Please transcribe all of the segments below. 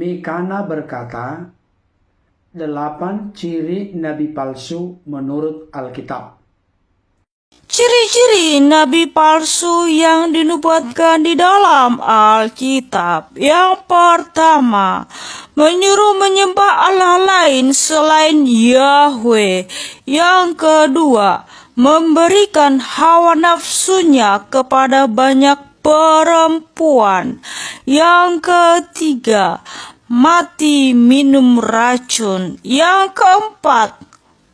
Mikana berkata, 8 ciri nabi palsu menurut Alkitab. Ciri-ciri nabi palsu yang dinubuatkan di dalam Alkitab. Yang pertama, menyuruh menyembah Allah lain selain Yahweh. Yang kedua, memberikan hawa nafsunya kepada banyak perempuan. Yang ketiga, mati minum racun. Yang keempat,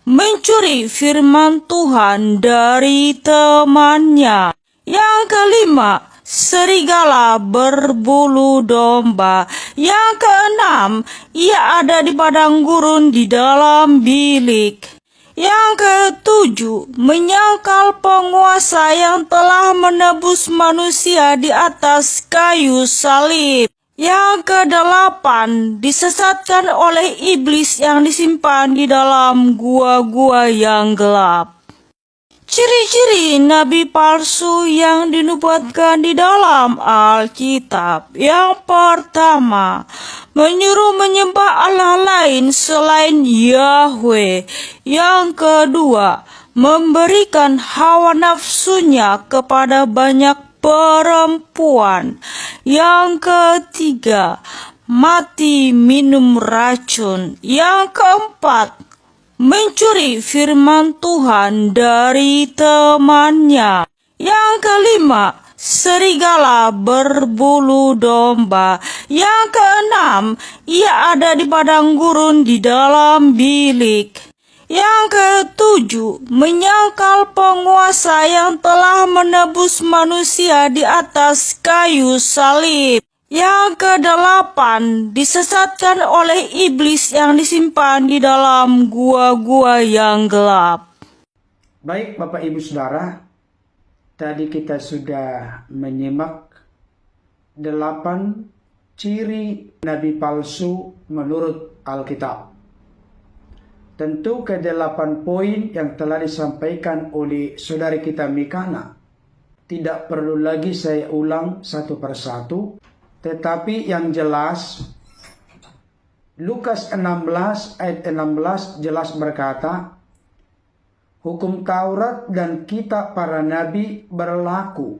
mencuri firman Tuhan dari temannya. Yang kelima, serigala berbulu domba. Yang keenam, ia ada di padang gurun di dalam bilik. Yang ketujuh, menyangkal penguasa yang telah menebus manusia di atas kayu salib. Yang kedelapan, disesatkan oleh iblis yang disimpan di dalam gua-gua yang gelap. Ciri-ciri nabi palsu yang dinubuatkan di dalam Alkitab. Yang pertama, menyuruh menyembah Allah lain selain Yahweh. Yang kedua, memberikan hawa nafsunya kepada banyak perempuan. Yang ketiga, mati minum racun. Yang keempat, mencuri firman Tuhan dari temannya. Yang kelima, serigala berbulu domba. Yang keenam, ia ada di padang gurun di dalam bilik. Yang ketujuh, menyangkal penguasa yang telah menebus manusia di atas kayu salib. Yang kedelapan, disesatkan oleh iblis yang disimpan di dalam gua-gua yang gelap. Baik Bapak Ibu Saudara, tadi kita sudah menyimak 8 ciri nabi palsu menurut Alkitab. Tentu ke-8 poin yang telah disampaikan oleh saudari kita Mikana tidak perlu lagi saya ulang satu persatu, tetapi yang jelas Lukas 16 ayat 16 jelas berkata, hukum Taurat dan kitab para nabi berlaku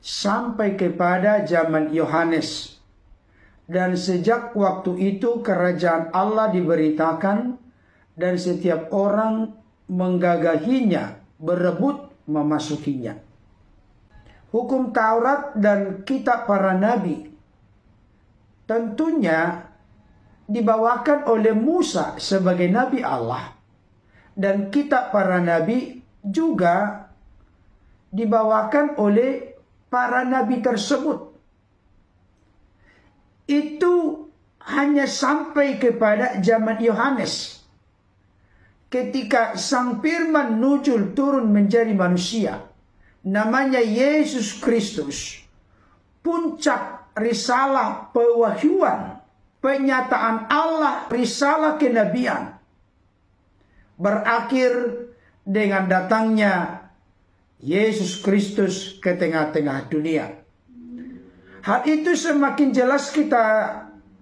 sampai kepada zaman Yohanes, dan sejak waktu itu kerajaan Allah diberitakan dan setiap orang menggagahinya, berebut memasukinya. Hukum Taurat dan kitab para nabi tentunya dibawakan oleh Musa sebagai nabi Allah, dan kitab para nabi juga dibawakan oleh para nabi tersebut. Itu hanya sampai kepada zaman Yohanes, ketika Sang Firman nujul turun menjadi manusia, namanya Yesus Kristus. Puncak risalah pewahyuan, penyataan Allah, risalah kenabian, berakhir dengan datangnya Yesus Kristus ke tengah-tengah dunia. Hal itu semakin jelas kita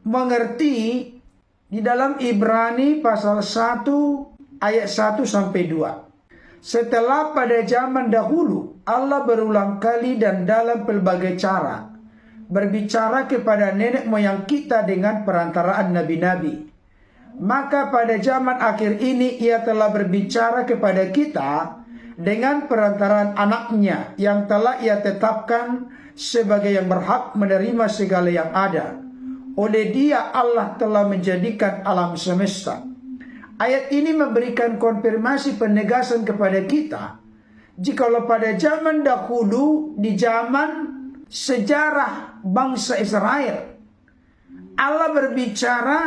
mengerti di dalam Ibrani pasal 1 ayat 1 sampai 2. Setelah pada zaman dahulu Allah berulang kali dan dalam pelbagai cara berbicara kepada nenek moyang kita dengan perantaraan nabi-nabi, maka pada zaman akhir ini ia telah berbicara kepada kita dengan perantaraan anaknya yang telah ia tetapkan sebagai yang berhak menerima segala yang ada. Oleh dia Allah telah menjadikan alam semesta. Ayat ini memberikan konfirmasi penegasan kepada kita, jikalau pada zaman dahulu, di zaman sejarah bangsa Israel, Allah berbicara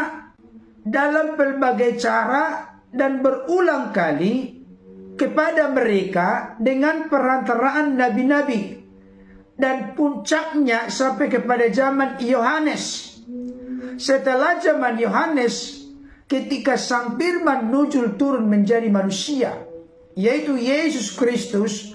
dalam berbagai cara dan berulang kali kepada mereka dengan perantaraan nabi-nabi, dan puncaknya sampai kepada zaman Yohanes. Setelah zaman Yohanes, ketika Sang Firman nujul turun menjadi manusia, yaitu Yesus Kristus,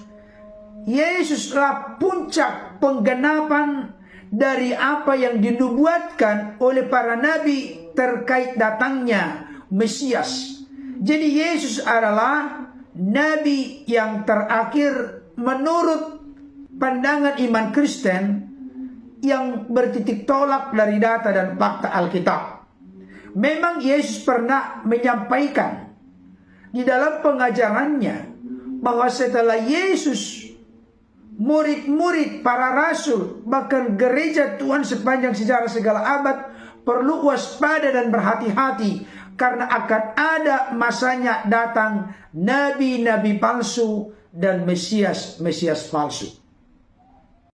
Yesuslah puncak penggenapan dari apa yang dinubuatkan oleh para nabi terkait datangnya Mesias. Jadi Yesus adalah nabi yang terakhir menurut pandangan iman Kristen yang bertitik tolak dari data dan fakta Alkitab. Memang Yesus pernah menyampaikan di dalam pengajarannya bahwa setelah Yesus, murid-murid, para rasul, bahkan gereja Tuhan sepanjang sejarah segala abad perlu waspada dan berhati-hati, karena akan ada masanya datang nabi-nabi palsu dan Mesias palsu.